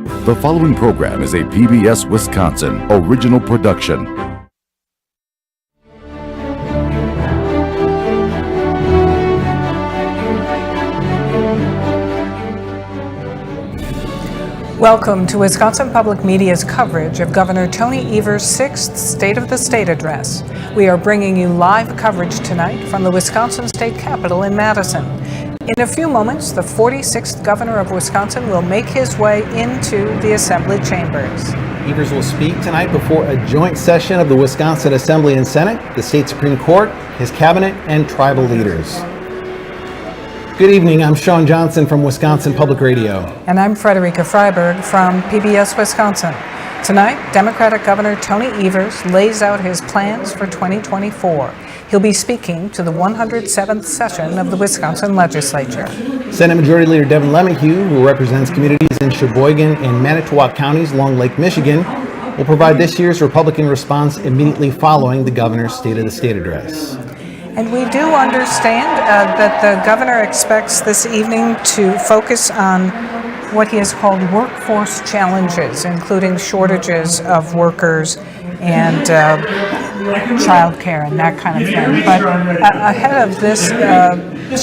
The following program is a PBS Wisconsin original production. Welcome to Wisconsin Public Media's coverage of Governor Tony Evers' 6th State of the State address. We are bringing you live coverage tonight from the Wisconsin State Capitol in Madison. In a few moments, the 46th Governor of Wisconsin will make his way into the Assembly chambers. Evers will speak tonight before a joint session of the Wisconsin Assembly and Senate, the state Supreme Court, his cabinet, and tribal leaders. Good evening, I'm Sean Johnson from Wisconsin Public Radio. And I'm Frederica Freiberg from PBS Wisconsin. Tonight, Democratic Governor Tony Evers lays out his plans for 2024. He'll be speaking to the 107th session of the Wisconsin Legislature. Senate Majority Leader Devin LeMahieu, who represents communities in Sheboygan and Manitowoc counties along Lake Michigan, will provide this year's Republican response immediately following the governor's State of the State address. And we do understand that the governor expects this evening to focus on what he has called workforce challenges, including shortages of workers and childcare and that kind of thing. But ahead of this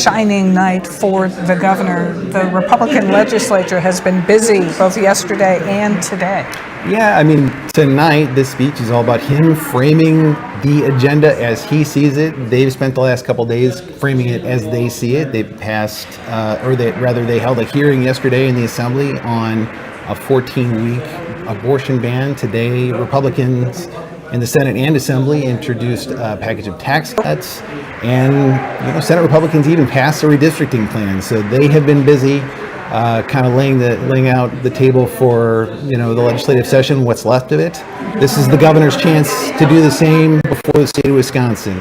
shining night for the governor, the Republican legislature has been busy both yesterday and today. Yeah, I mean, tonight this speech is all about him framing the agenda as he sees it. They've spent the last couple days framing it as they see it. They passed, they held a hearing yesterday in the Assembly on a 14-week abortion ban. Today, Republicans in the Senate and Assembly introduced a package of tax cuts, and Senate Republicans even passed a redistricting plan. So they have been busy. Kind of laying out the table for the legislative session, what's left of it. This is the governor's chance to do the same before the state of Wisconsin.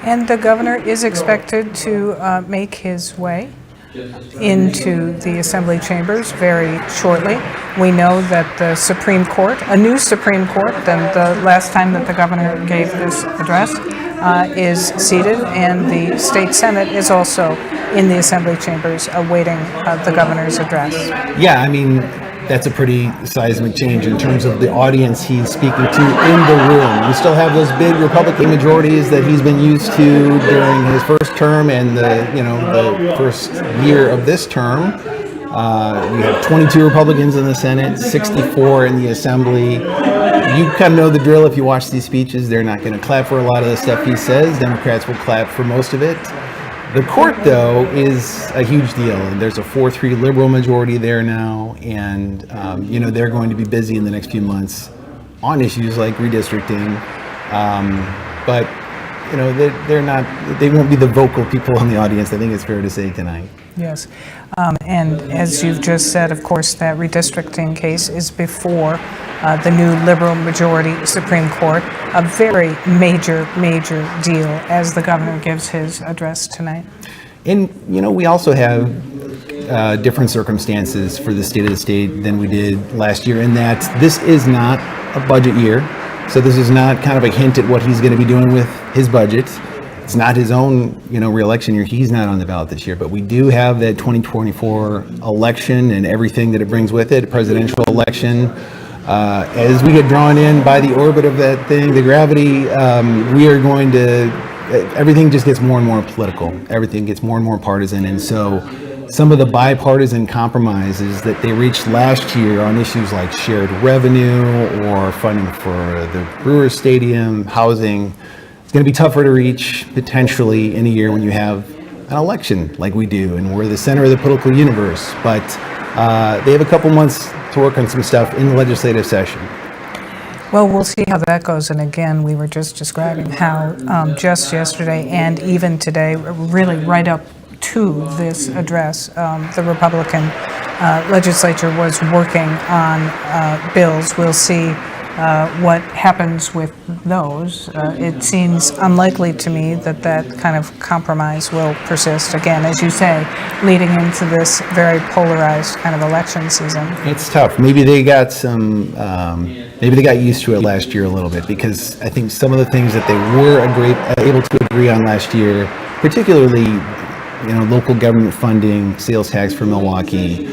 And the governor is expected to make his way into the Assembly chambers very shortly. We know that the Supreme Court, a new Supreme Court than the last time that the governor gave this address, is seated, and the state Senate is also in the Assembly chambers awaiting the governor's address. Yeah, I mean, that's a pretty seismic change in terms of the audience he's speaking to in the room. We still have those big Republican majorities that he's been used to during his first term and the first year of this term. We have 22 Republicans in the Senate, 64 in the Assembly. You kind of know the drill if you watch these speeches. They're not going to clap for a lot of the stuff he says. Democrats will clap for most of it. The court, though, is a huge deal, and there's a 4-3 liberal majority there now, and they're going to be busy in the next few months on issues like redistricting, but they're not. They won't be the vocal people in the audience. I think it's fair to say tonight. Yes, and as you've just said, of course, that redistricting case is before the new liberal majority Supreme Court, a very major deal as the governor gives his address tonight. And, we also have different circumstances for the State of the State than we did last year in that this is not a budget year. So this is not kind of a hint at what he's going to be doing with his budget. It's not his own, re-election year. He's not on the ballot this year, but we do have that 2024 election and everything that it brings with it, a presidential election. As we get drawn in by the orbit of that thing, the gravity, everything just gets more and more political. Everything gets more and more partisan. And so some of the bipartisan compromises that they reached last year on issues like shared revenue or funding for the Brewers Stadium, housing, it's going to be tougher to reach potentially in a year when you have an election like we do, and we're the center of the political universe. But they have a couple months to work on some stuff in the legislative session. Well, we'll see how that goes. And again, we were just describing how just yesterday and even today, really right up to this address, the Republican legislature was working on bills. We'll see what happens with those. It seems unlikely to me that that kind of compromise will persist, again, as you say, leading into this very polarized kind of election season. It's tough. Maybe they got maybe they got used to it last year a little bit, because I think some of the things that they were able to agree on last year, particularly local government funding, sales tax for Milwaukee,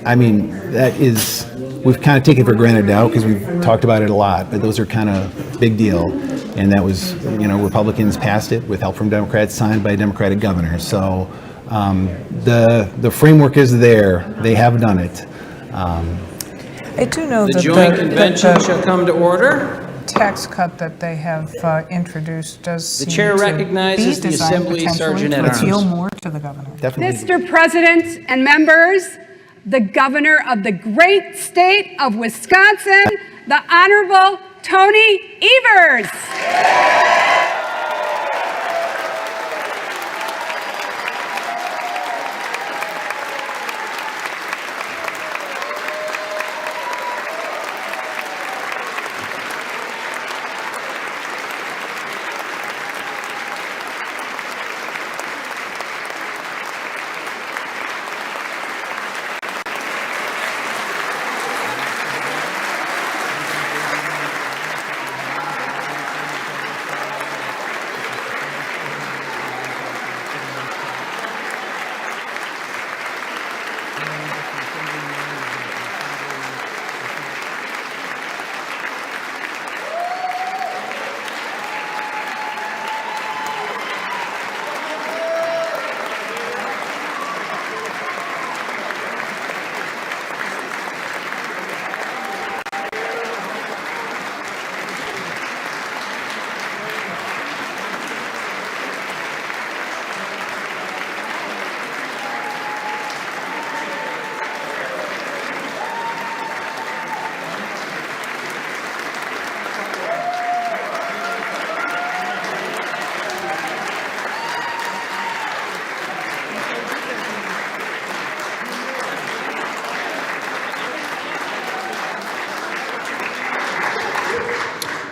I mean, that is, we've kind of taken for granted now because we've talked about it a lot, but those are kind of big deal. And that was, Republicans passed it with help from Democrats, signed by a Democratic governor. So the framework is there. They have done it. I do know The that joint convention shall come to order. tax cut that they have introduced does seem The chair to recognizes be the designed Assembly potentially Sergeant at to appeal Arms. more to the governor. Definitely. Mr. President and members, the governor of the great state of Wisconsin, the Honorable Tony Evers.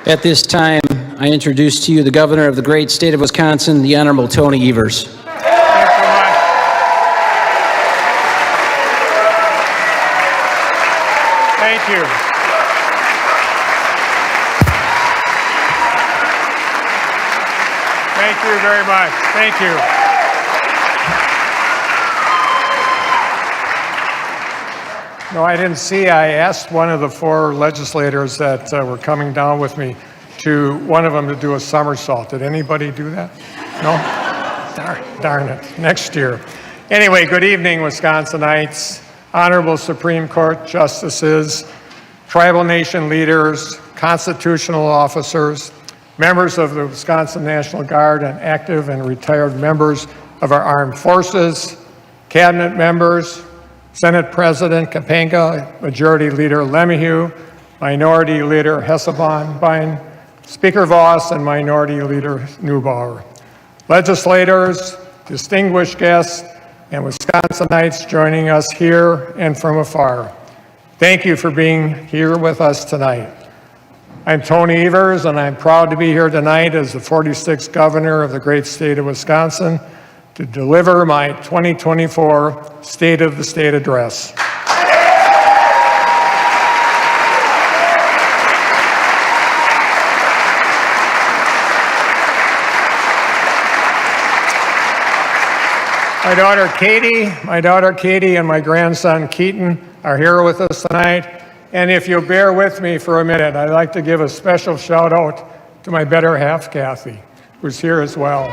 At this time, I introduce to you the governor of the great state of Wisconsin, the Honorable Tony Evers. Thank you. Thank you very much. Thank you. No, I didn't see. I asked one of the four legislators that were coming down with me one of them to do a somersault. Did anybody do that? No? Darn it. Next year. Anyway, good evening, Wisconsinites, honorable Supreme Court justices, tribal nation leaders, constitutional officers, members of the Wisconsin National Guard, and active and retired members of our armed forces, cabinet members, Senate President Kapanga, Majority Leader Lemieux, Minority Leader Hesselbein, Speaker Voss, and Minority Leader Neubauer. Legislators, distinguished guests, and Wisconsinites joining us here and from afar. Thank you for being here with us tonight. I'm Tony Evers, and I'm proud to be here tonight as the 46th governor of the great state of Wisconsin to deliver my 2024 State of the State Address. My daughter Katie and my grandson Keaton are here with us tonight. And if you'll bear with me for a minute, I'd like to give a special shout out to my better half, Kathy, who's here as well.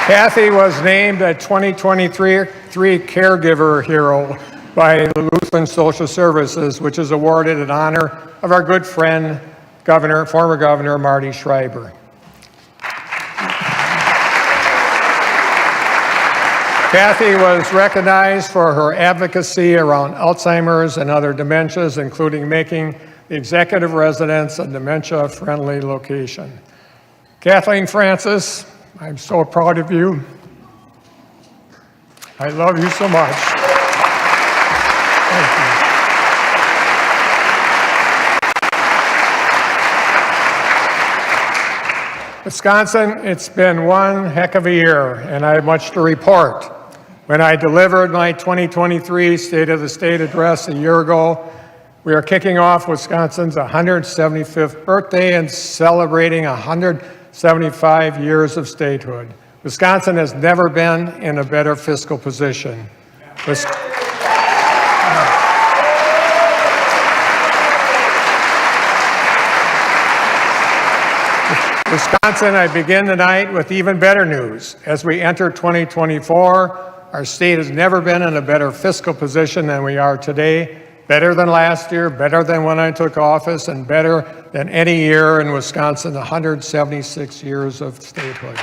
Kathy was named a 2023 Caregiver Hero by Lutheran Social Services, which is awarded in honor of our good friend, former Governor Marty Schreiber. Kathy was recognized for her advocacy around Alzheimer's and other dementias, including making the executive residence a dementia-friendly location. Kathleen Francis, I'm so proud of you. I love you so much. Thank you. Wisconsin, it's been one heck of a year, and I have much to report. When I delivered my 2023 State of the State address a year ago, we are kicking off Wisconsin's 175th birthday and celebrating 175 years of statehood. Wisconsin has never been in a better fiscal position. Wisconsin, I begin tonight with even better news. As we enter 2024, our state has never been in a better fiscal position than we are today. Better than last year, better than when I took office, and better than any year in Wisconsin's 176 years of statehood.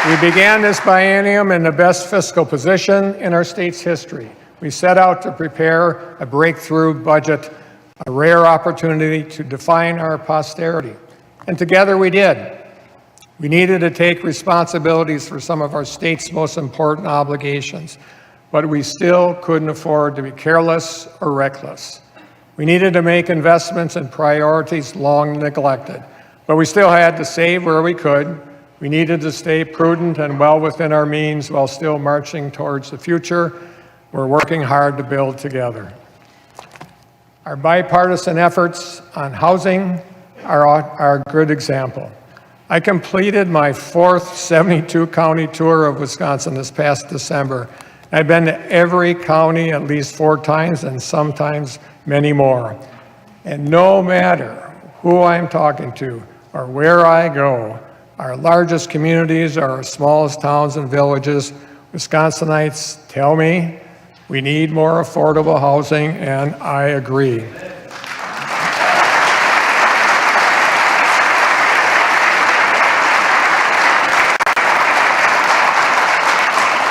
We began this biennium in the best fiscal position in our state's history. We set out to prepare a breakthrough budget, a rare opportunity to define our posterity. And together we did. We needed to take responsibilities for some of our state's most important obligations, but we still couldn't afford to be careless or reckless. We needed to make investments in priorities long neglected, but we still had to save where we could. We needed to stay prudent and well within our means while still marching towards the future we're working hard to build together. Our bipartisan efforts on housing are a good example. I completed my fourth 72-county tour of Wisconsin this past December. I've been to every county at least 4 times and sometimes many more. And no matter who I'm talking to or where I go, our largest communities are our smallest towns and villages. Wisconsinites tell me we need more affordable housing, and I agree.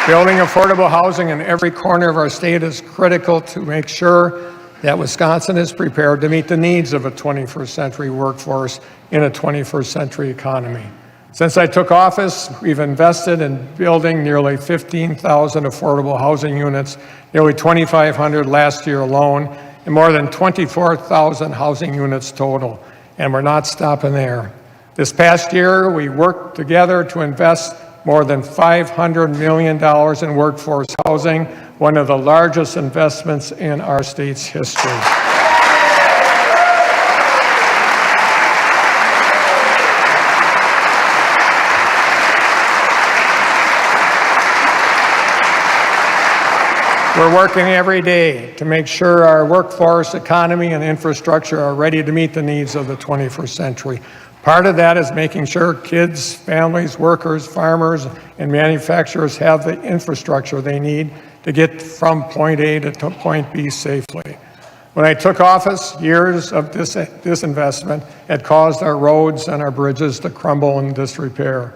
Building affordable housing in every corner of our state is critical to make sure that Wisconsin is prepared to meet the needs of a 21st century workforce in a 21st century economy. Since I took office, we've invested in building nearly 15,000 affordable housing units, nearly 2,500 last year alone, and more than 24,000 housing units total. And we're not stopping there. This past year, we worked together to invest more than $500 million in workforce housing, one of the largest investments in our state's history. We're working every day to make sure our workforce, economy, and infrastructure are ready to meet the needs of the 21st century. Part of that is making sure kids, families, workers, farmers, and manufacturers have the infrastructure they need to get from point A to point B safely. When I took office, years of disinvestment had caused our roads and our bridges to crumble in disrepair.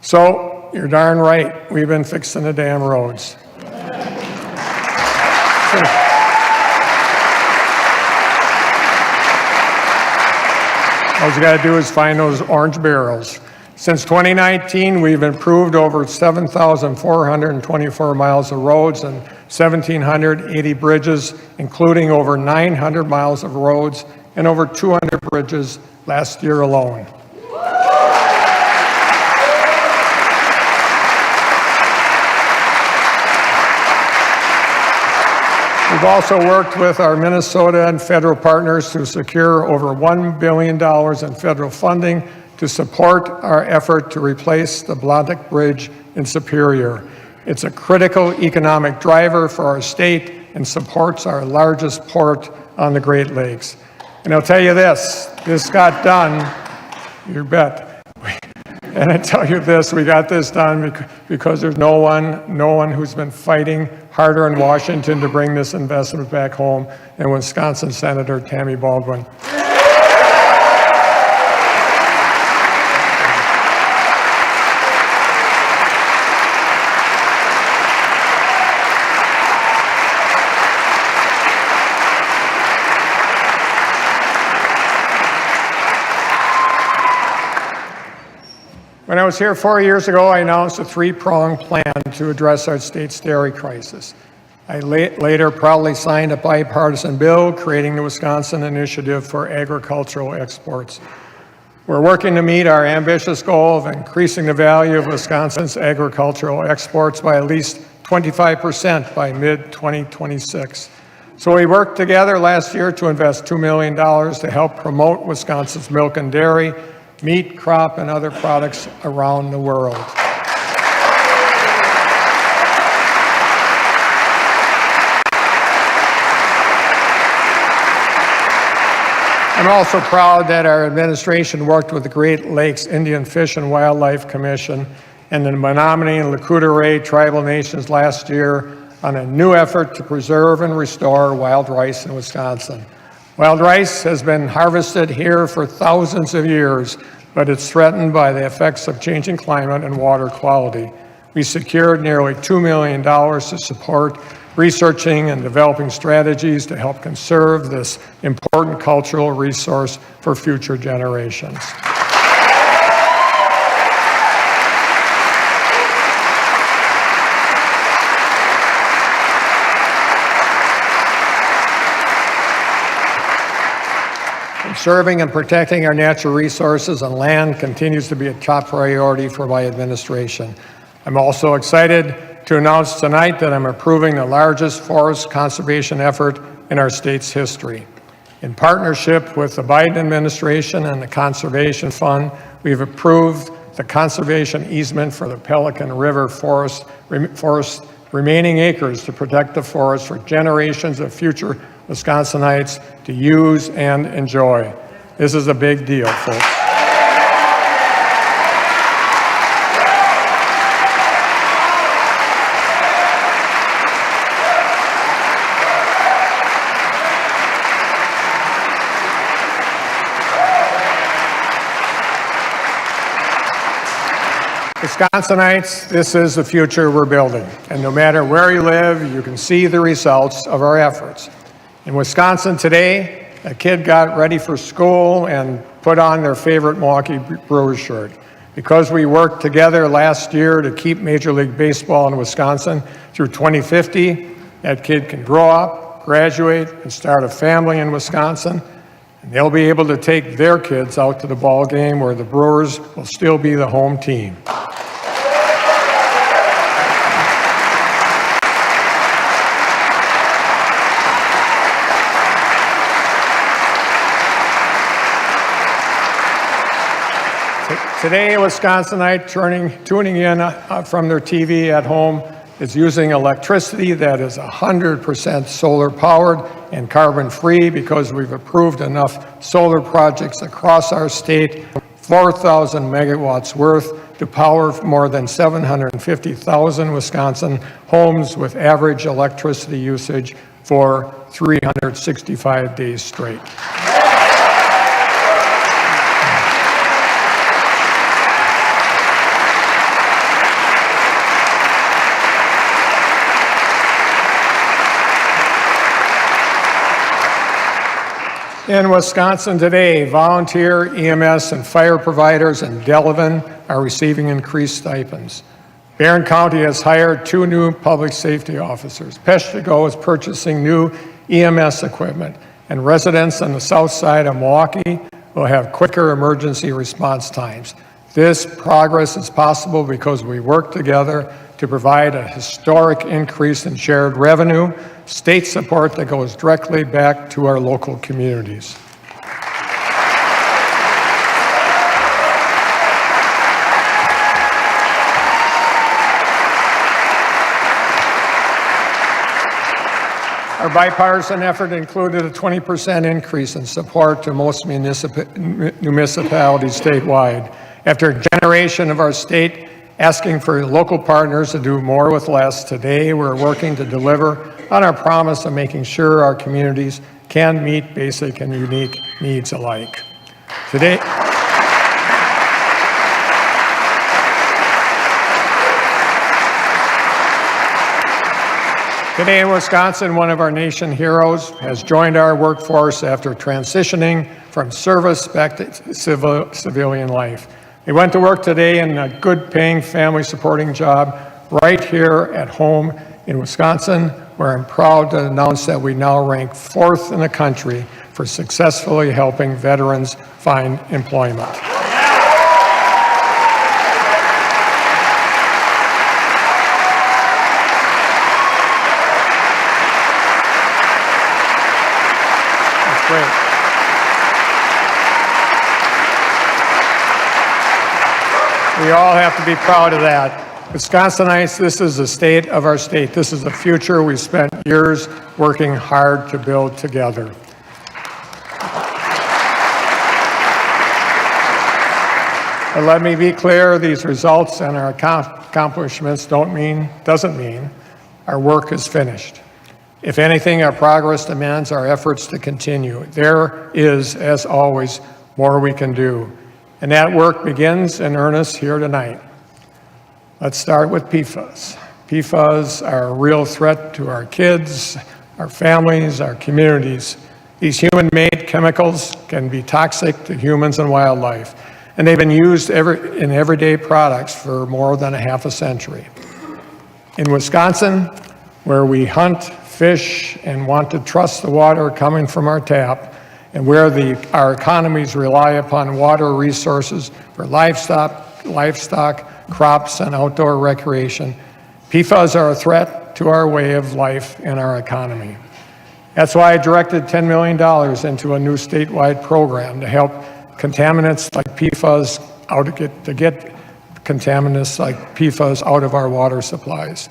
So, you're darn right, we've been fixing the damn roads. All you got to do is find those orange barrels. Since 2019, we've improved over 7,424 miles of roads and 1,780 bridges, including over 900 miles of roads and over 200 bridges last year alone. We've also worked with our Minnesota and federal partners to secure over $1 billion in federal funding to support our effort to replace the Blodgett Bridge in Superior. It's a critical economic driver for our state and supports our largest port on the Great Lakes. And I'll tell you this got done, you bet. And I tell you this, we got this done because there's no one who's been fighting harder in Washington to bring this investment back home than Wisconsin Senator Tammy Baldwin. When I was here 4 years ago, I announced a 3-pronged plan to address our state's dairy crisis. I later proudly signed a bipartisan bill creating the Wisconsin Initiative for Agricultural Exports. We're working to meet our ambitious goal of increasing the value of Wisconsin's agricultural exports by at least 25% by mid-2026. So we worked together last year to invest $2 million to help promote Wisconsin's milk and dairy, meat, crop, and other products around the world. I'm also proud that our administration worked with the Great Lakes Indian Fish and Wildlife Commission and the Menominee and Lakota tribal nations last year on a new effort to preserve and restore wild rice in Wisconsin. Wild rice has been harvested here for thousands of years, but it's threatened by the effects of changing climate and water quality. We secured nearly $2 million to support researching and developing strategies to help conserve this important cultural resource for future generations. Conserving and protecting our natural resources and land continues to be a top priority for my administration. I'm also excited to announce tonight that I'm approving the largest forest conservation effort in our state's history. In partnership with the Biden administration and the Conservation Fund, we've approved the conservation easement for the Pelican River forest remaining acres to protect the forest for generations of future Wisconsinites to use and enjoy. This is a big deal, folks. Wisconsinites, this is the future we're building. And no matter where you live, you can see the results of our efforts. In Wisconsin today, a kid got ready for school and put on their favorite Milwaukee Brewers shirt. Because we worked together last year to keep Major League Baseball in Wisconsin through 2050, that kid can grow up, graduate, and start a family in Wisconsin. And they'll be able to take their kids out to the ball game where the Brewers will still be the home team. Today, a Wisconsinite tuning in from their TV at home is using electricity that is 100% solar powered and carbon free because we've approved enough solar projects across our state, 4,000 megawatts worth, to power more than 750,000 Wisconsin homes with average electricity usage for 365 days straight. In Wisconsin today, volunteer EMS and fire providers in Delavan are receiving increased stipends. Barron County has hired 2 new public safety officers. Peshtigo is purchasing new EMS equipment, and residents on the south side of Milwaukee will have quicker emergency response times. This progress is possible because we work together to provide a historic increase in shared revenue, state support that goes directly back to our local communities. Our bipartisan effort included a 20% increase in support to most municipalities statewide. After a generation of our state asking for local partners to do more with less, today we're working to deliver on our promise of making sure our communities can meet basic and unique needs alike. Today in Wisconsin, one of our nation heroes has joined our workforce after transitioning from service back to civilian life. He went to work today in a good-paying, family-supporting job right here at home in Wisconsin, where I'm proud to announce that we now rank 4th in the country for successfully helping veterans find employment. That's great. We all have to be proud of that. Wisconsinites, this is the state of our state. This is the future we spent years working hard to build together. But let me be clear, these results and our accomplishments doesn't mean our work is finished. If anything, our progress demands our efforts to continue. There is, as always, more we can do. And that work begins in earnest here tonight. Let's start with PFAS. PFAS are a real threat to our kids, our families, our communities. These human-made chemicals can be toxic to humans and wildlife, and they've been used in everyday products for more than a half a century. In Wisconsin, where we hunt, fish, and want to trust the water coming from our tap, and where our economies rely upon water resources for livestock, crops, and outdoor recreation, PFAS are a threat to our way of life and our economy. That's why I directed $10 million into a new statewide program to help contaminants like PFAS get contaminants like PFAS out of our water supplies.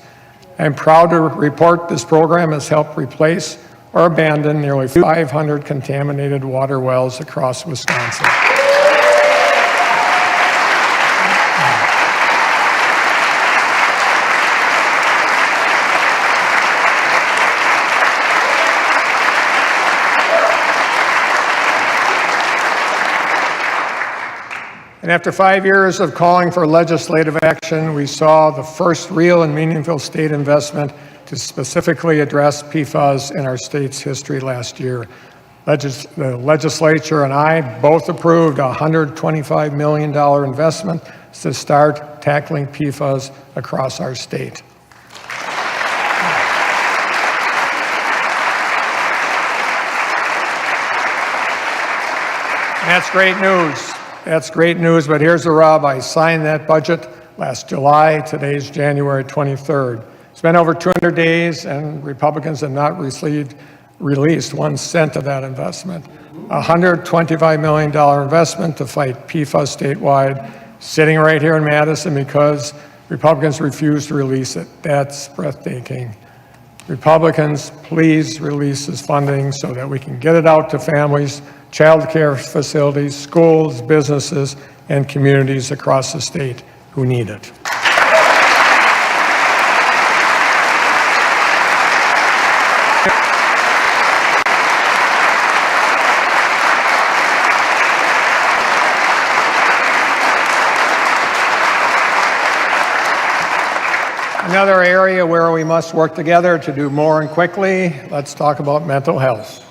I'm proud to report this program has helped replace or abandon nearly 500 contaminated water wells across Wisconsin. And after 5 years of calling for legislative action, we saw the first real and meaningful state investment to specifically address PFAS in our state's history last year. The legislature and I both approved a $125 million investment to start tackling PFAS across our state. And that's great news. That's great news, but here's the rub. I signed that budget last July. Today's January 23rd. It's been over 200 days, and Republicans have not released 1 cent of that investment. A $125 million investment to fight PFAS statewide, sitting right here in Madison because Republicans refuse to release it. That's breathtaking. Republicans, please release this funding so that we can get it out to families, child care facilities, schools, businesses, and communities across the state who need it. Another area where we must work together to do more and quickly, let's talk about mental health.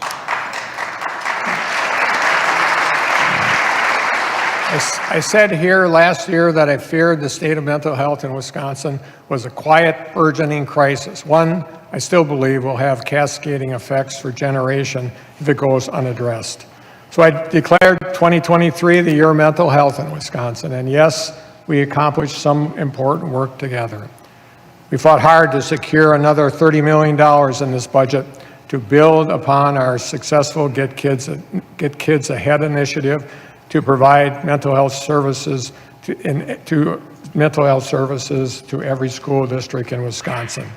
I said here last year that I feared the state of mental health in Wisconsin was a quiet, burgeoning crisis, one I still believe will have cascading effects for generations if it goes unaddressed. So I declared 2023 the year of mental health in Wisconsin, and yes, we accomplished some important work together. We fought hard to secure another $30 million in this budget to build upon our successful Get Kids Ahead initiative to provide mental health services to every school district in Wisconsin.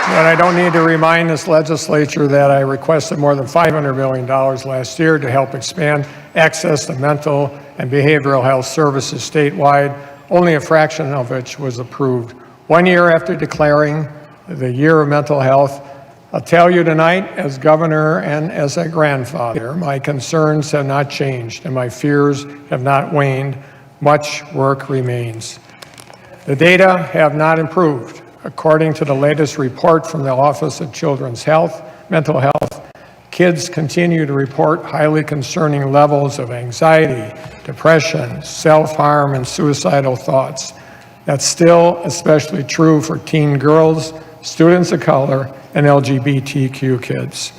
But I don't need to remind this legislature that I requested more than $500 million last year to help expand access to mental and behavioral health services statewide, only a fraction of which was approved. 1 year after declaring the year of mental health, I'll tell you tonight, as governor and as a grandfather, my concerns have not changed and my fears have not waned. Much work remains. The data have not improved. According to the latest report from the Office of Children's Health, Mental Health, Kids continue to report highly concerning levels of anxiety, depression, self-harm, and suicidal thoughts. That's still especially true for teen girls, students of color, and LGBTQ kids.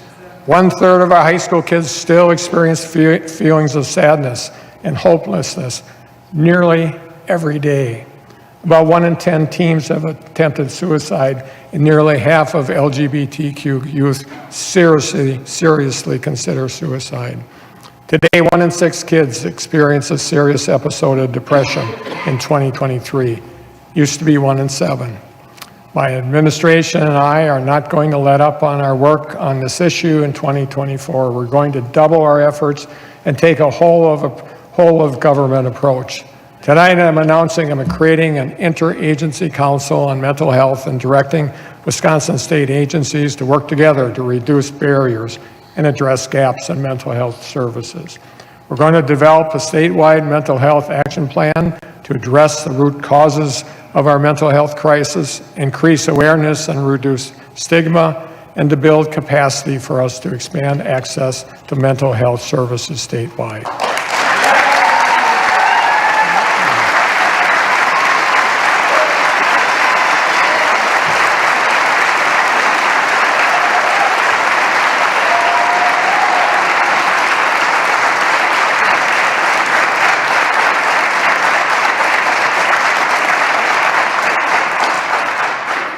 1/3 of our high school kids still experience feelings of sadness and hopelessness nearly every day. About 1 in 10 teens have attempted suicide, and nearly half of LGBTQ youth seriously consider suicide. Today, 1 in 6 kids experience a serious episode of depression in 2023. Used to be 1 in 7. My administration and I are not going to let up on our work on this issue in 2024. We're going to double our efforts and take a whole of government approach. Tonight I'm announcing I'm creating an interagency council on mental health and directing Wisconsin state agencies to work together to reduce barriers and address gaps in mental health services. We're going to develop a statewide mental health action plan to address the root causes of our mental health crisis, increase awareness and reduce stigma, and to build capacity for us to expand access to mental health services statewide.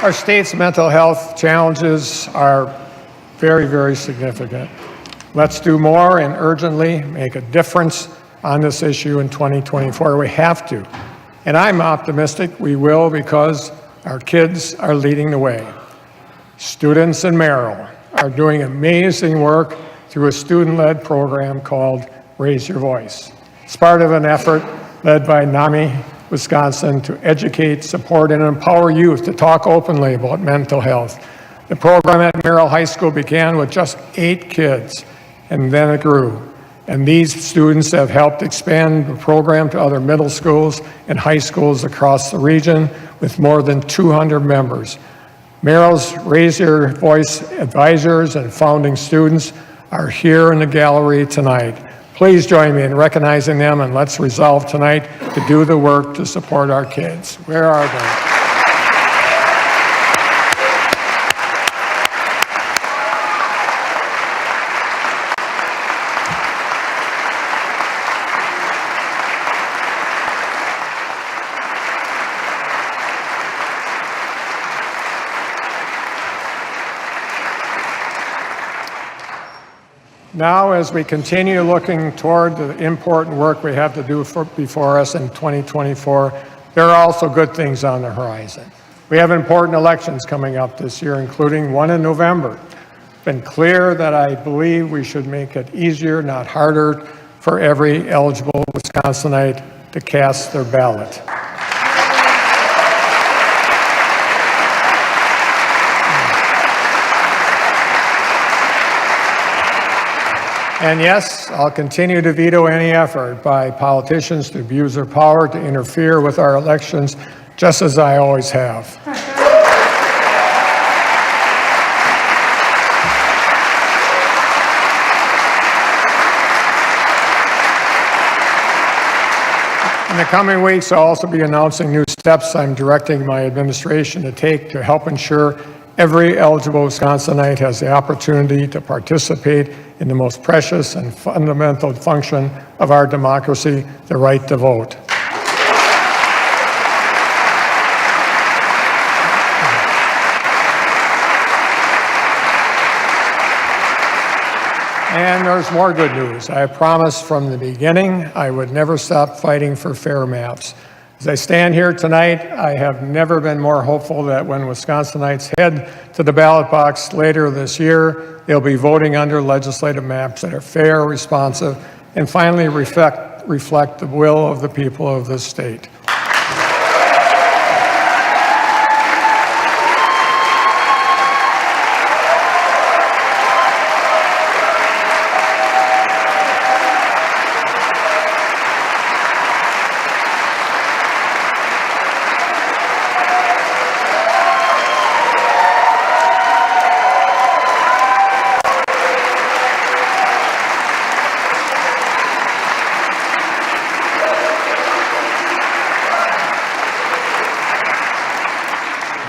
Our state's mental health challenges are very, very significant. Let's do more and urgently make a difference on this issue in 2024. We have to. And I'm optimistic we will, because our kids are leading the way. Students in Merrill are doing amazing work through a student-led program called Raise Your Voice. It's part of an effort led by NAMI Wisconsin to educate, support, and empower youth to talk openly about mental health. The program at Merrill High School began with just 8 kids, and then it grew. And these students have helped expand the program to other middle schools and high schools across the region with more than 200 members. Merrill's Raise Your Voice advisors and founding students are here in the gallery tonight. Please join me in recognizing them, and let's resolve tonight to do the work to support our kids. Where are they? Now, as we continue looking toward the important work we have to do before us in 2024, there are also good things on the horizon. We have important elections coming up this year, including one in November. It's been clear that I believe we should make it easier, not harder, for every eligible Wisconsinite to cast their ballot. And yes, I'll continue to veto any effort by politicians to abuse their power to interfere with our elections, just as I always have. In the coming weeks, I'll also be announcing new steps I'm directing my administration to take to help ensure every eligible Wisconsinite has the opportunity to participate in the most precious and fundamental function of our democracy, the right to vote. And there's more good news. I promised from the beginning I would never stop fighting for fair maps. As I stand here tonight, I have never been more hopeful that when Wisconsinites head to the ballot box later this year, they'll be voting under legislative maps that are fair, responsive, and finally reflect the will of the people of this state.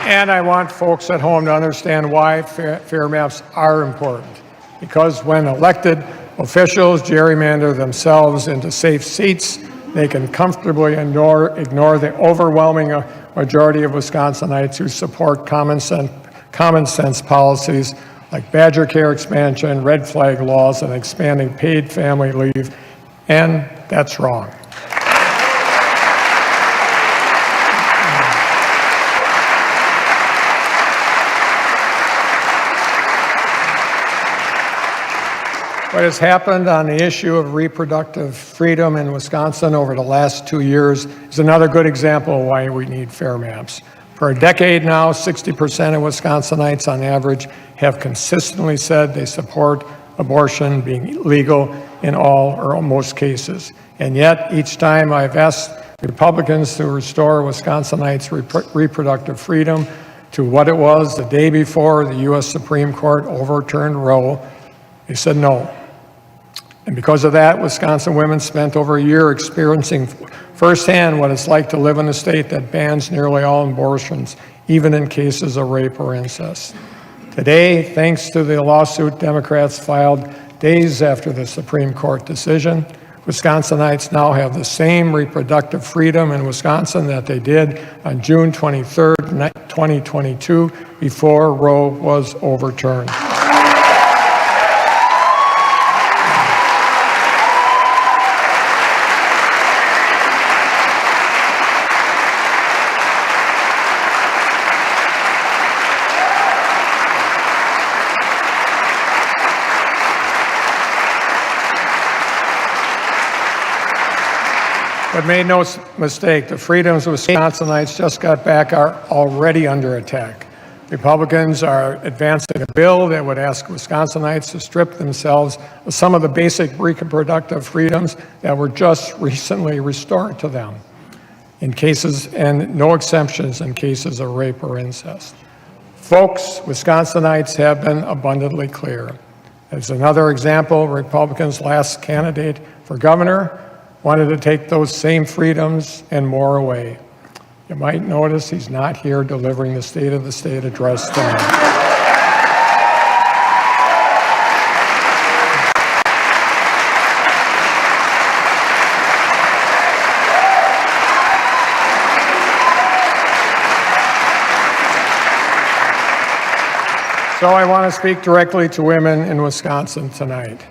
And I want folks at home to understand why fair maps are important. Because when elected officials gerrymander themselves into safe seats, they can comfortably ignore the overwhelming majority of Wisconsinites who support common sense policies like Badger Care expansion, red flag laws, and expanding paid family leave. And that's wrong. What has happened on the issue of reproductive freedom in Wisconsin over the last 2 years is another good example of why we need fair maps. For a decade now, 60% of Wisconsinites on average have consistently said they support abortion being legal in all or most cases. And yet, each time I've asked Republicans to restore Wisconsinites' reproductive freedom to what it was the day before the U.S. Supreme Court overturned Roe, they said no. And because of that, Wisconsin women spent over a year experiencing firsthand what it's like to live in a state that bans nearly all abortions, even in cases of rape or incest. Today, thanks to the lawsuit Democrats filed days after the Supreme Court decision, Wisconsinites now have the same reproductive freedom in Wisconsin that they did on June 23rd, 2022, before Roe was overturned. But make no mistake, the freedoms Wisconsinites just got back are already under attack. Republicans are advancing a bill that would ask Wisconsinites to strip themselves of some of the basic reproductive freedoms that were just recently restored to them, in cases, and no exemptions in cases of rape or incest. Folks, Wisconsinites have been abundantly clear. As another example, Republicans' last candidate for governor wanted to take those same freedoms and more away. You might notice he's not here delivering the State of the State address tonight. So I want to speak directly to women in Wisconsin tonight.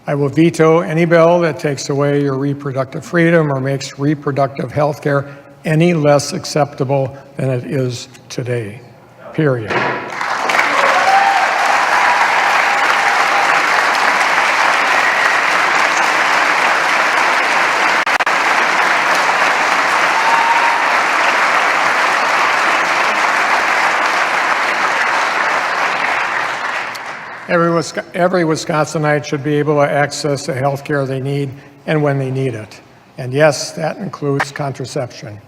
I will veto any bill that takes away your reproductive freedom or makes reproductive health care any less acceptable than it is today, period. Every Wisconsinite should be able to access the health care they need and when they need it. And yes, that includes contraception.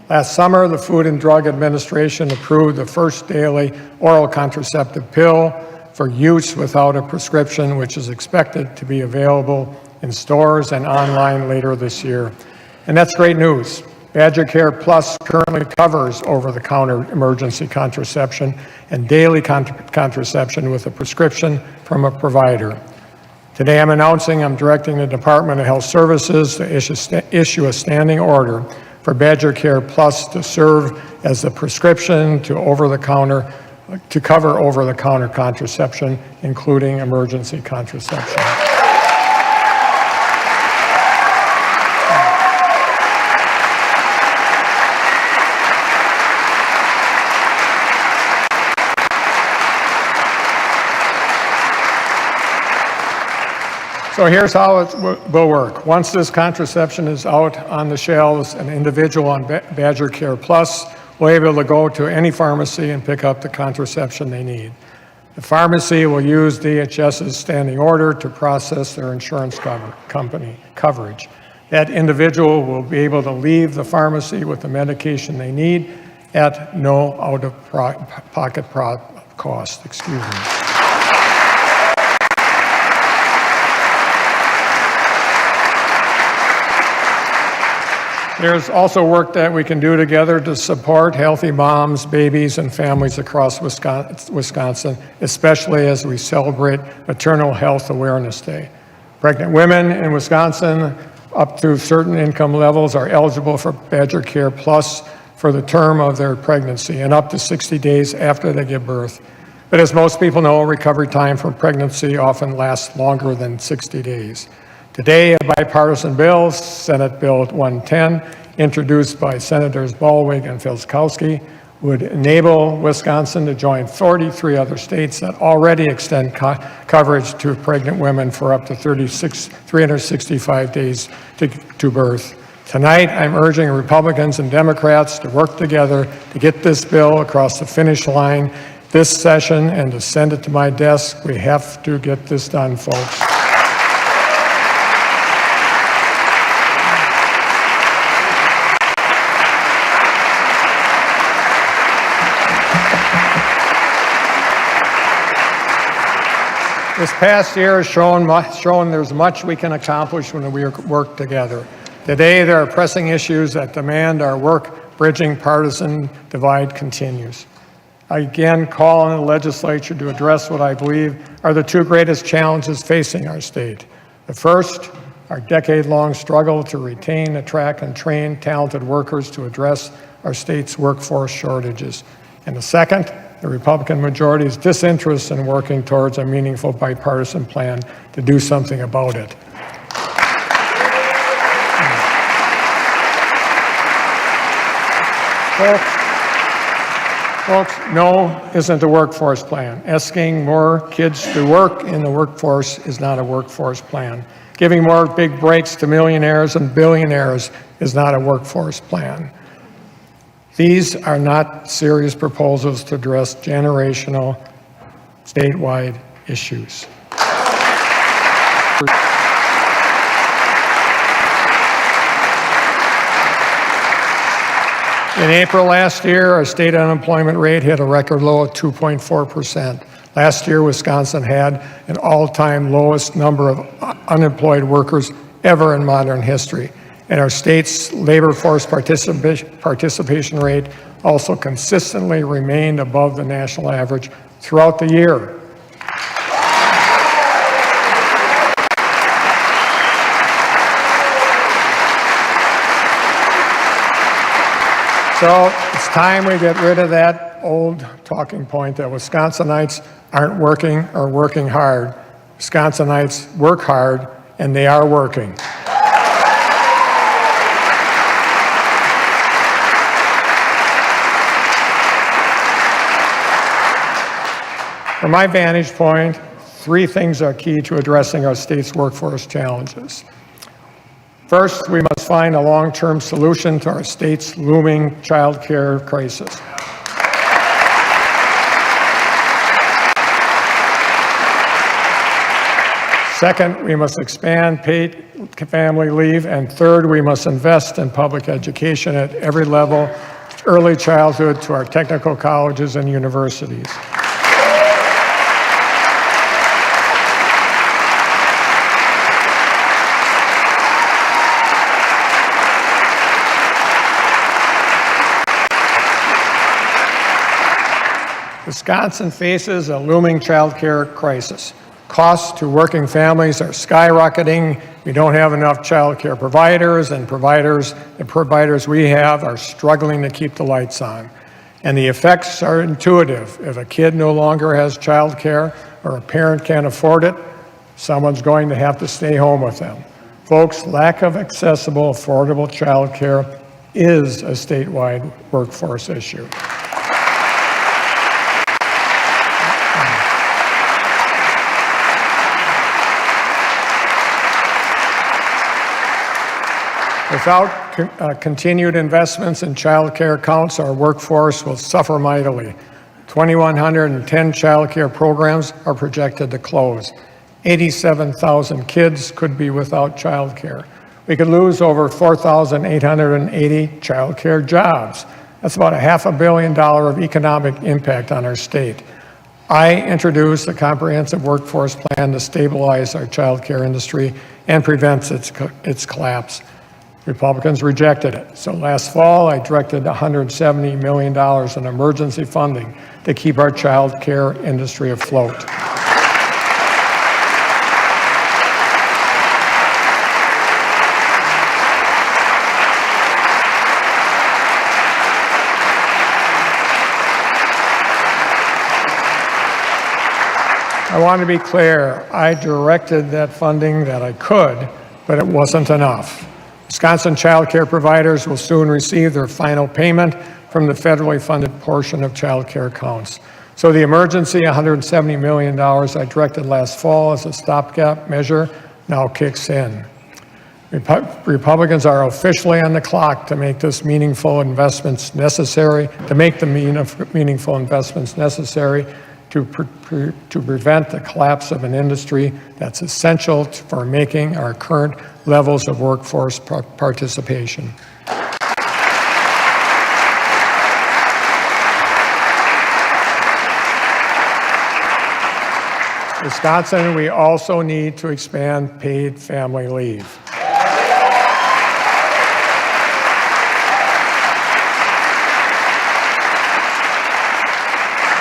Last summer, the Food and Drug Administration approved the first daily oral contraceptive pill for use without a prescription, which is expected to be available in stores and online later this year. And that's great news. Badger Care Plus currently covers over-the-counter emergency contraception and daily contraception with a prescription from a provider. Today I'm announcing I'm directing the Department of Health Services to issue a standing order for Badger Care Plus to serve as the prescription to cover over-the-counter contraception, including emergency contraception. So here's how it will work. Once this contraception is out on the shelves, an individual on Badger Care Plus will be able to go to any pharmacy and pick up the contraception they need. The pharmacy will use DHS's standing order to process their insurance company coverage. That individual will be able to leave the pharmacy with the medication they need at no out-of-pocket cost. Excuse me. There's also work that we can do together to support healthy moms, babies, and families across Wisconsin, especially as we celebrate Maternal Health Awareness Day. Pregnant women in Wisconsin up to certain income levels are eligible for Badger Care Plus for the term of their pregnancy and up to 60 days after they give birth. But as most people know, recovery time from pregnancy often lasts longer than 60 days. Today, a bipartisan bill, Senate Bill 110, introduced by Senators Ballweg and Filzkowski, would enable Wisconsin to join 43 other states that already extend coverage to pregnant women for up to 365 days to birth. Tonight, I'm urging Republicans and Democrats to work together to get this bill across the finish line this session and to send it to my desk. We have to get this done, folks. This past year has shown there's much we can accomplish when we work together. Today, there are pressing issues that demand our work. Bridging partisan divide continues. I again call on the legislature to address what I believe are the two greatest challenges facing our state. The first, our decade-long struggle to retain, attract, and train talented workers to address our state's workforce shortages. And the second, the Republican majority's disinterest in working towards a meaningful bipartisan plan to do something about it. Folks, no isn't a workforce plan. Asking more kids to work in the workforce is not a workforce plan. Giving more big breaks to millionaires and billionaires is not a workforce plan. These are not serious proposals to address generational, statewide issues. In April last year, our state unemployment rate hit a record low of 2.4%. Last year, Wisconsin had an all-time lowest number of unemployed workers ever in modern history. And our state's labor force participation rate also consistently remained above the national average throughout the year. So it's time we get rid of that old talking point that Wisconsinites aren't working or working hard. Wisconsinites work hard, and they are working. From my vantage point, three things are key to addressing our state's workforce challenges. First, we must find a long-term solution to our state's looming child care crisis. Second, we must expand paid family leave. And third, we must invest in public education at every level, early childhood to our technical colleges and universities. Wisconsin faces a looming child care crisis. Costs to working families are skyrocketing. We don't have enough child care providers, and the providers we have are struggling to keep the lights on. And the effects are intuitive. If a kid no longer has child care or a parent can't afford it, someone's going to have to stay home with them. Folks, lack of accessible, affordable child care is a statewide workforce issue. Without continued investments in child care counts, our workforce will suffer mightily. 2,110 child care programs are projected to close. 87,000 kids could be without child care. We could lose over 4,880 child care jobs. That's about $500 million of economic impact on our state. I introduced a comprehensive workforce plan to stabilize our child care industry and prevent its collapse. Republicans rejected it. So last fall, I directed $170 million in emergency funding to keep our child care industry afloat. I want to be clear, I directed that funding that I could, but it wasn't enough. Wisconsin child care providers will soon receive their final payment from the federally funded portion of child care accounts. So the emergency $170 million I directed last fall as a stopgap measure now kicks in. Republicans are officially on the clock to make this meaningful investments necessary, to make the meaningful investments necessary to prevent the collapse of an industry that's essential for making our current levels of workforce participation. Wisconsin, we also need to expand paid family leave.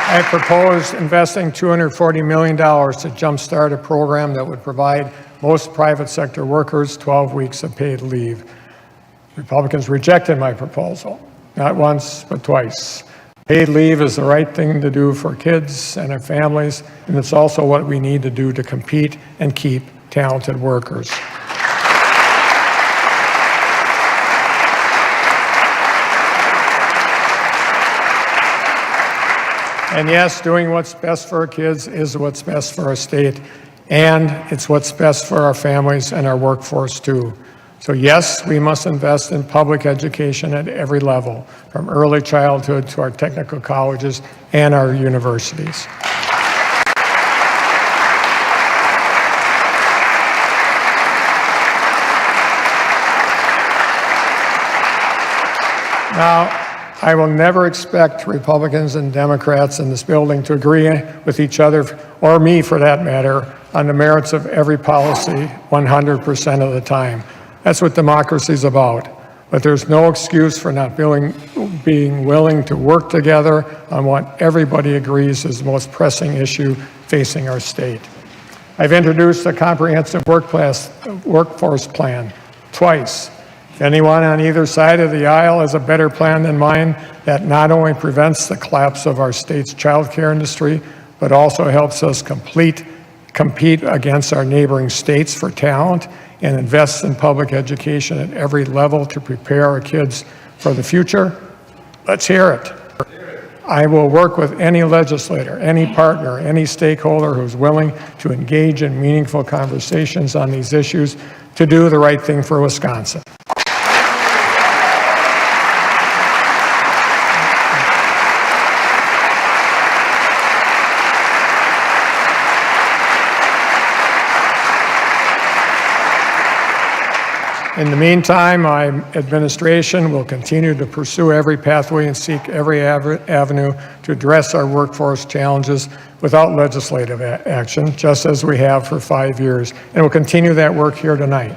I proposed investing $240 million to jumpstart a program that would provide most private sector workers 12 weeks of paid leave. Republicans rejected my proposal, not once, but twice. Paid leave is the right thing to do for kids and their families, and it's also what we need to do to compete and keep talented workers. And yes, doing what's best for our kids is what's best for our state, and it's what's best for our families and our workforce too. So yes, we must invest in public education at every level, from early childhood to our technical colleges and our universities. Now, I will never expect Republicans and Democrats in this building to agree with each other, or me for that matter, on the merits of every policy 100% of the time. That's what democracy is about. But there's no excuse for not being willing to work together on what everybody agrees is the most pressing issue facing our state. I've introduced a comprehensive workforce plan twice. If anyone on either side of the aisle has a better plan than mine that not only prevents the collapse of our state's child care industry, but also helps us compete against our neighboring states for talent and invests in public education at every level to prepare our kids for the future, let's hear it. I will work with any legislator, any partner, any stakeholder who's willing to engage in meaningful conversations on these issues to do the right thing for Wisconsin. In the meantime, my administration will continue to pursue every pathway and seek every avenue to address our workforce challenges without legislative action, just as we have for 5 years. And we'll continue that work here tonight.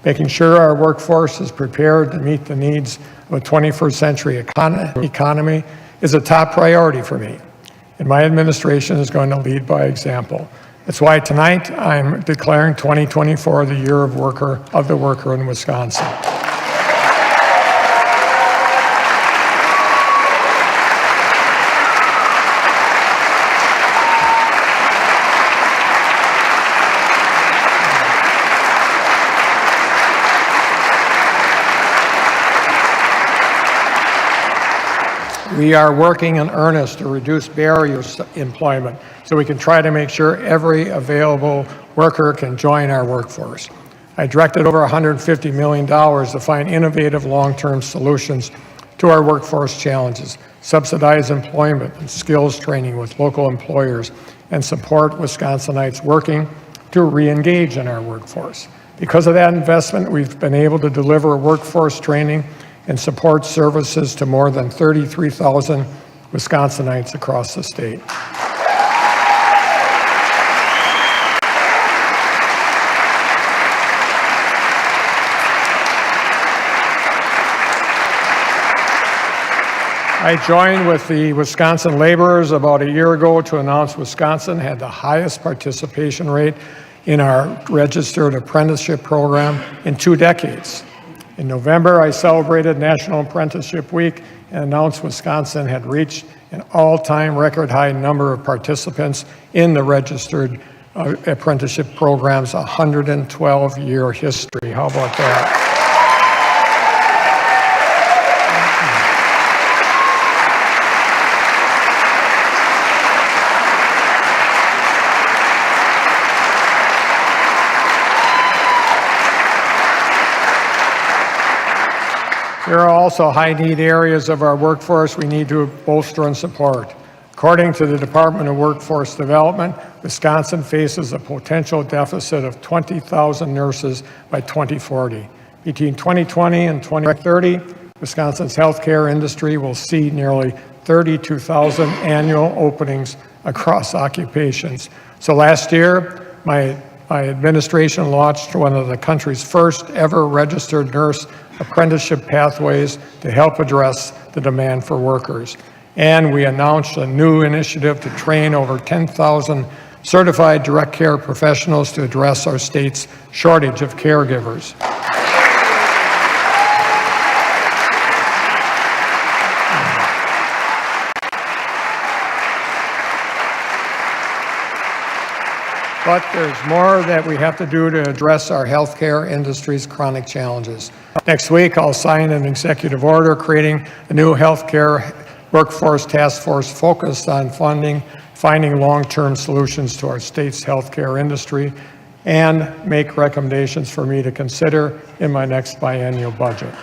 Making sure our workforce is prepared to meet the needs of a 21st century economy is a top priority for me. And my administration is going to lead by example. That's why tonight I'm declaring 2024 the year of the worker in Wisconsin. We are working in earnest to reduce barriers to employment so we can try to make sure every available worker can join our workforce. I directed over $150 million to find innovative long-term solutions to our workforce challenges, subsidize employment and skills training with local employers, and support Wisconsinites working to re-engage in our workforce. Because of that investment, we've been able to deliver workforce training and support services to more than 33,000 Wisconsinites across the state. I joined with the Wisconsin laborers about a year ago to announce Wisconsin had the highest participation rate in our registered apprenticeship program in 2 decades. In November, I celebrated National Apprenticeship Week and announced Wisconsin had reached an all-time record high number of participants in the registered apprenticeship program's 112-year history. How about that? There are also high-need areas of our workforce we need to bolster and support. According to the Department of Workforce Development, Wisconsin faces a potential deficit of 20,000 nurses by 2040. Between 2020 and 2030, Wisconsin's healthcare industry will see nearly 32,000 annual openings across occupations. So last year, my administration launched one of the country's first ever registered nurse apprenticeship pathways to help address the demand for workers. And we announced a new initiative to train over 10,000 certified direct care professionals to address our state's shortage of caregivers. But there's more that we have to do to address our healthcare industry's chronic challenges. Next week, I'll sign an executive order creating a new healthcare workforce task force focused on finding long-term solutions to our state's healthcare industry, and make recommendations for me to consider in my next biennial budget.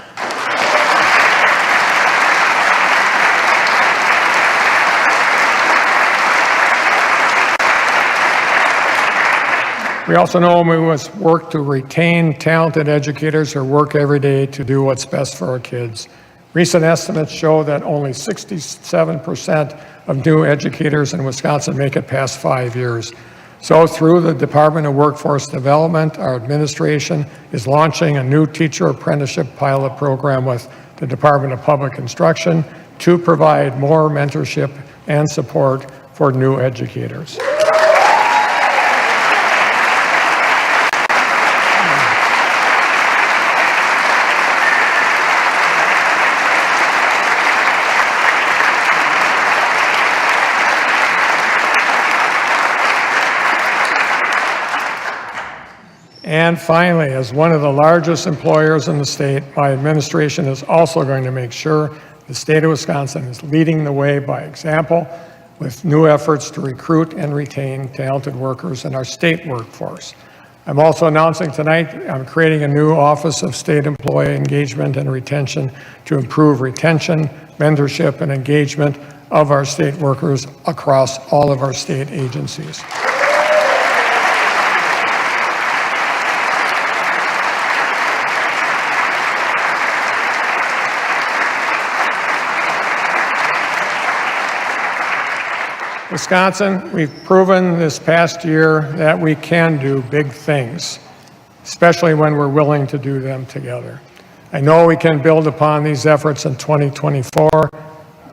We also know we must work to retain talented educators who work every day to do what's best for our kids. Recent estimates show that only 67% of new educators in Wisconsin make it past 5 years. So through the Department of Workforce Development, our administration is launching a new teacher apprenticeship pilot program with the Department of Public Instruction to provide more mentorship and support for new educators. And finally, as one of the largest employers in the state, my administration is also going to make sure the state of Wisconsin is leading the way by example with new efforts to recruit and retain talented workers in our state workforce. I'm also announcing tonight I'm creating a new Office of State Employee Engagement and Retention to improve retention, mentorship, and engagement of our state workers across all of our state agencies. Wisconsin, we've proven this past year that we can do big things, especially when we're willing to do them together. I know we can build upon these efforts in 2024,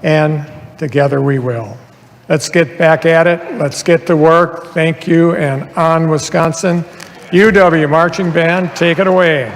and together we will. Let's get back at it. Let's get to work. Thank you, and on Wisconsin. UW Marching Band, take it away.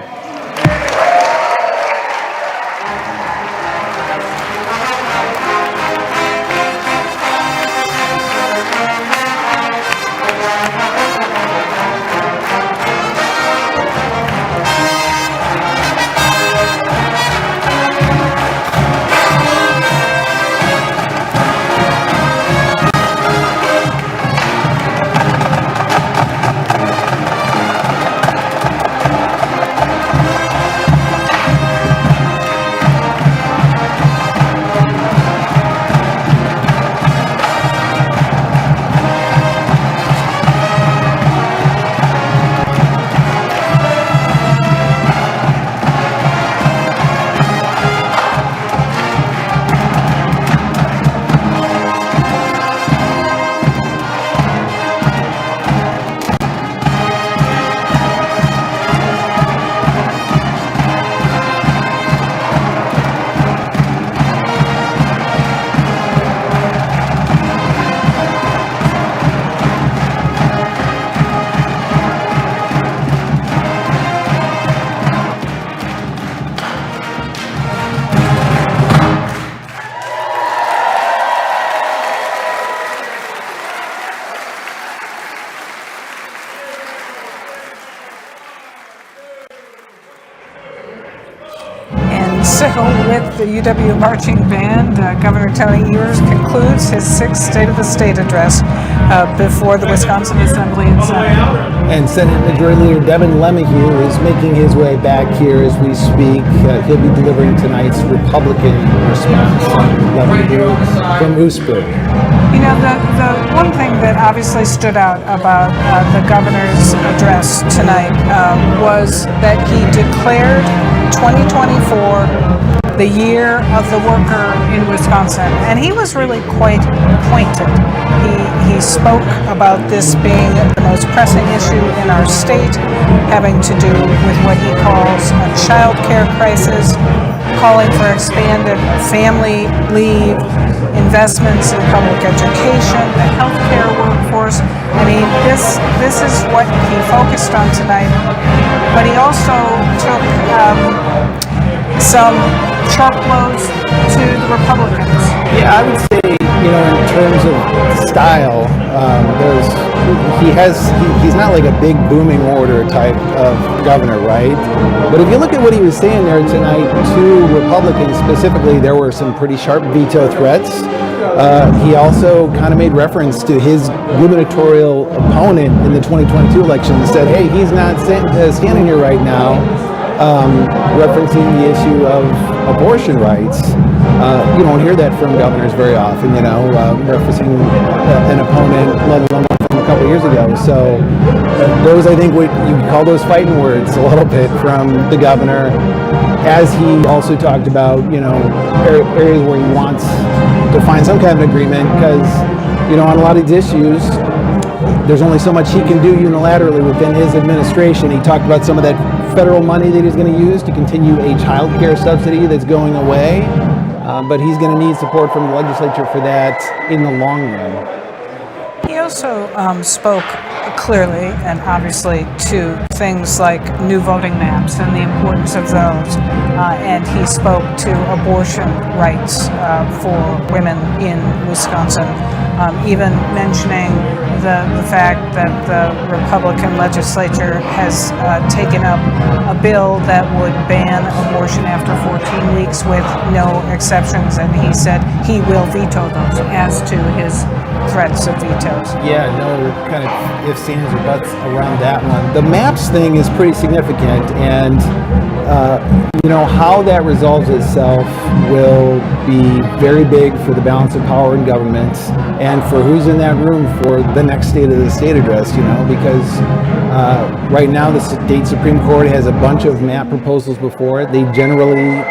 the UW Marching Band, Governor Tony Evers concludes his sixth State of the State address before the Wisconsin Assembly and Senate. And Senate Majority Leader Devin LeMahieu is making his way back here as we speak. He'll be delivering tonight's Republican response. LeMahieu from Oostburg. You know, the one thing that obviously stood out about the governor's address tonight was that he declared 2024 the year of the worker in Wisconsin, and he was really quite pointed. He spoke about this being the most pressing issue in our state, having to do with what he calls a child care crisis, calling for expanded family leave, investments in public education, the healthcare workforce. I mean, this is what he focused on tonight, but he also took some sharp blows to the Republicans. Yeah, I would say, in terms of style, he's not like a big booming orator type of governor, right? But if you look at what he was saying there tonight to Republicans specifically, there were some pretty sharp veto threats. He also kind of made reference to his gubernatorial opponent in the 2022 election and said, hey, he's not standing here right now, referencing the issue of abortion rights. You don't hear that from governors very often, referencing an opponent, let alone from a couple years ago. So those, I think, what you call those fighting words a little bit from the governor, as he also talked about, areas where he wants to find some kind of agreement, because, on a lot of these issues, there's only so much he can do unilaterally within his administration. He talked about some of that federal money that he's going to use to continue a child care subsidy that's going away, but he's going to need support from the legislature for that in the long run. He also spoke clearly and obviously to things like new voting maps and the importance of those, and he spoke to abortion rights for women in Wisconsin, even mentioning the fact that the Republican legislature has taken up a bill that would ban abortion after 14 weeks with no exceptions, and he said he will veto those as to his threats of vetoes. Yeah, no kind of ifs, ands, or buts around that one. The maps thing is pretty significant, and how that resolves itself will be very big for the balance of power in government and for who's in that room for the next State of the State address, because right now the state Supreme Court has a bunch of map proposals before it. They generally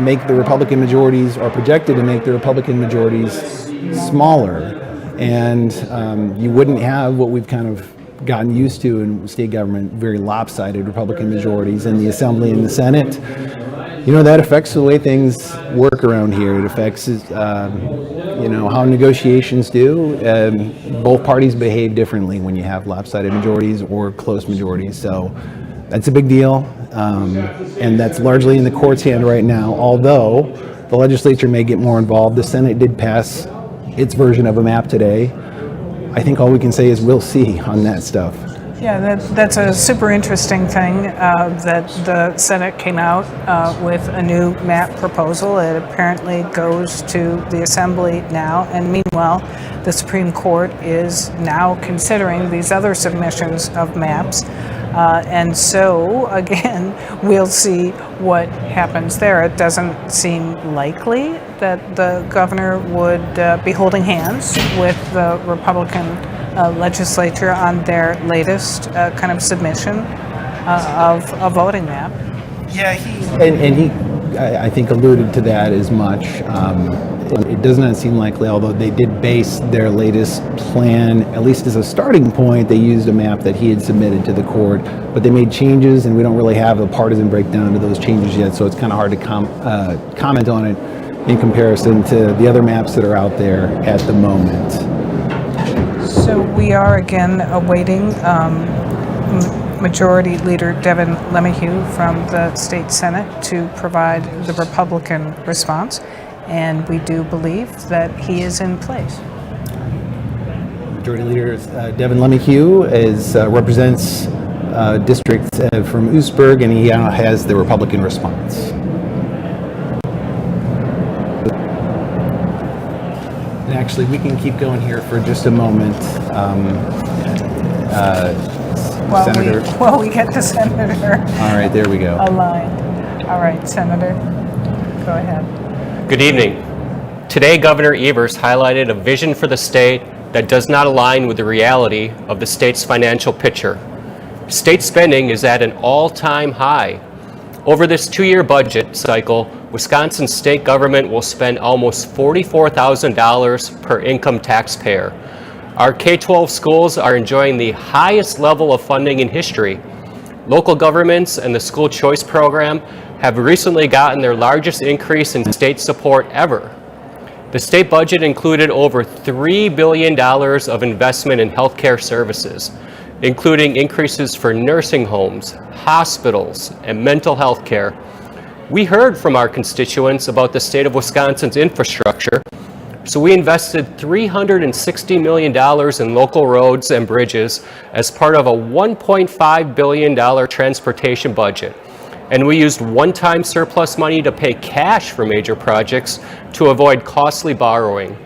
make the Republican majorities, or projected to make the Republican majorities, smaller, and you wouldn't have what we've kind of gotten used to in state government, very lopsided Republican majorities in the Assembly and the Senate. That affects the way things work around here. It affects, how negotiations do. Both parties behave differently when you have lopsided majorities or close majorities. So that's a big deal, and that's largely in the court's hand right now, although the legislature may get more involved. The Senate did pass its version of a map today. I think all we can say is we'll see on that stuff. Yeah, that's a super interesting thing that the Senate came out with a new map proposal. It apparently goes to the Assembly now, and meanwhile, the Supreme Court is now considering these other submissions of maps. And so, again, we'll see what happens there. It doesn't seem likely that the governor would be holding hands with the Republican legislature on their latest kind of submission of a voting map. Yeah, he I think, alluded to that as much. It does not seem likely, although they did base their latest plan, at least as a starting point, they used a map that he had submitted to the court, but they made changes, and we don't really have a partisan breakdown to those changes yet, so it's kind of hard to comment on it in comparison to the other maps that are out there at the moment. So we are again awaiting Majority Leader Devin LeMahieu from the state Senate to provide the Republican response, and we do believe that he is in place. Majority Leader Devin LeMahieu represents district from Oostburg, and he has the Republican response. actually, we can keep going here for just a moment. Senator. While we get the senator All right, there we go. aligned. All right, Senator, go ahead. Good evening. Today, Governor Evers highlighted a vision for the state that does not align with the reality of the state's financial picture. State spending is at an all-time high. Over this 2-year budget cycle, Wisconsin's state government will spend almost $44,000 per income taxpayer. Our K-12 schools are enjoying the highest level of funding in history. Local governments and the school choice program have recently gotten their largest increase in state support ever. The state budget included over $3 billion of investment in healthcare services, including increases for nursing homes, hospitals, and mental health care. We heard from our constituents about the state of Wisconsin's infrastructure, so we invested $360 million in local roads and bridges as part of a $1.5 billion transportation budget. And we used one-time surplus money to pay cash for major projects to avoid costly borrowing.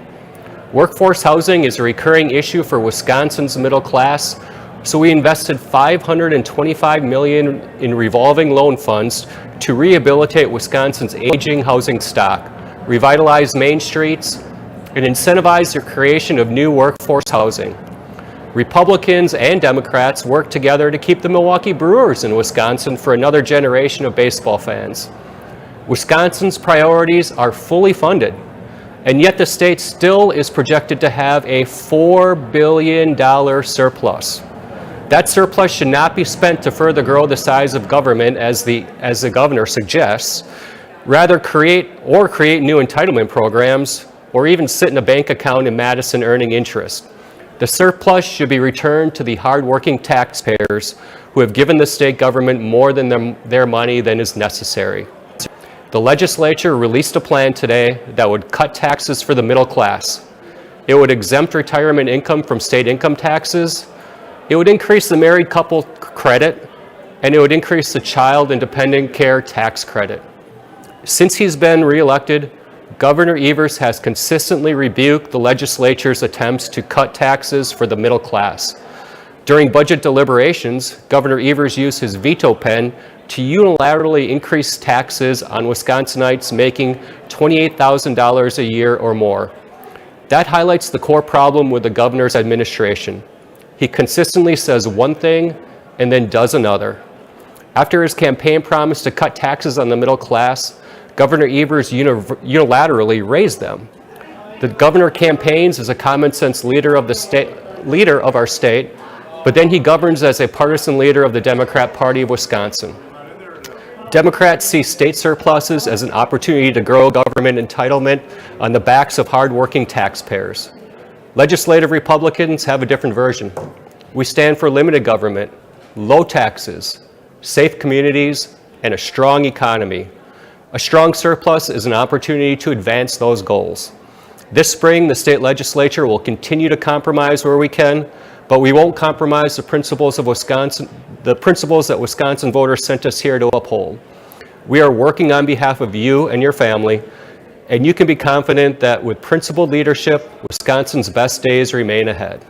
Workforce housing is a recurring issue for Wisconsin's middle class, so we invested $525 million in revolving loan funds to rehabilitate Wisconsin's aging housing stock, revitalize main streets, and incentivize the creation of new workforce housing. Republicans and Democrats worked together to keep the Milwaukee Brewers in Wisconsin for another generation of baseball fans. Wisconsin's priorities are fully funded, and yet the state still is projected to have a $4 billion surplus. That surplus should not be spent to further grow the size of government as the governor suggests, rather create new entitlement programs or even sit in a bank account in Madison earning interest. The surplus should be returned to the hardworking taxpayers who have given the state government more than their money than is necessary. The legislature released a plan today that would cut taxes for the middle class. It would exempt retirement income from state income taxes. It would increase the married couple credit, and it would increase the child and dependent care tax credit. Since he's been reelected, Governor Evers has consistently rebuked the legislature's attempts to cut taxes for the middle class. During budget deliberations, Governor Evers used his veto pen to unilaterally increase taxes on Wisconsinites making $28,000 a year or more. That highlights the core problem with the governor's administration. He consistently says one thing and then does another. After his campaign promise to cut taxes on the middle class, Governor Evers unilaterally raised them. The governor campaigns as a common sense leader of our state, but then he governs as a partisan leader of the Democrat Party of Wisconsin. Democrats see state surpluses as an opportunity to grow government entitlement on the backs of hardworking taxpayers. Legislative Republicans have a different version. We stand for limited government, low taxes, safe communities, and a strong economy. A strong surplus is an opportunity to advance those goals. This spring, the state legislature will continue to compromise where we can, but we won't compromise the principles that Wisconsin voters sent us here to uphold. We are working on behalf of you and your family, and you can be confident that with principled leadership, Wisconsin's best days remain ahead.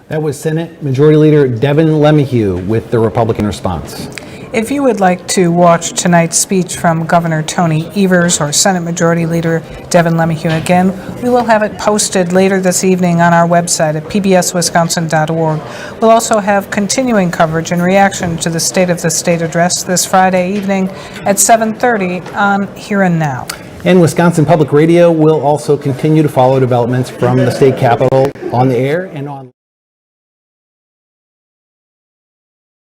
That was Senate Majority Leader Devin LeMahieu with the Republican response. If you would like to watch tonight's speech from Governor Tony Evers or Senate Majority Leader Devin LeMahieu again, we will have it posted later this evening on our website at pbswisconsin.org. We'll also have continuing coverage and reaction to the State of the State address this Friday evening at 7:30 on Here and Now. And Wisconsin Public Radio will also continue to follow developments from the state capitol on the air and on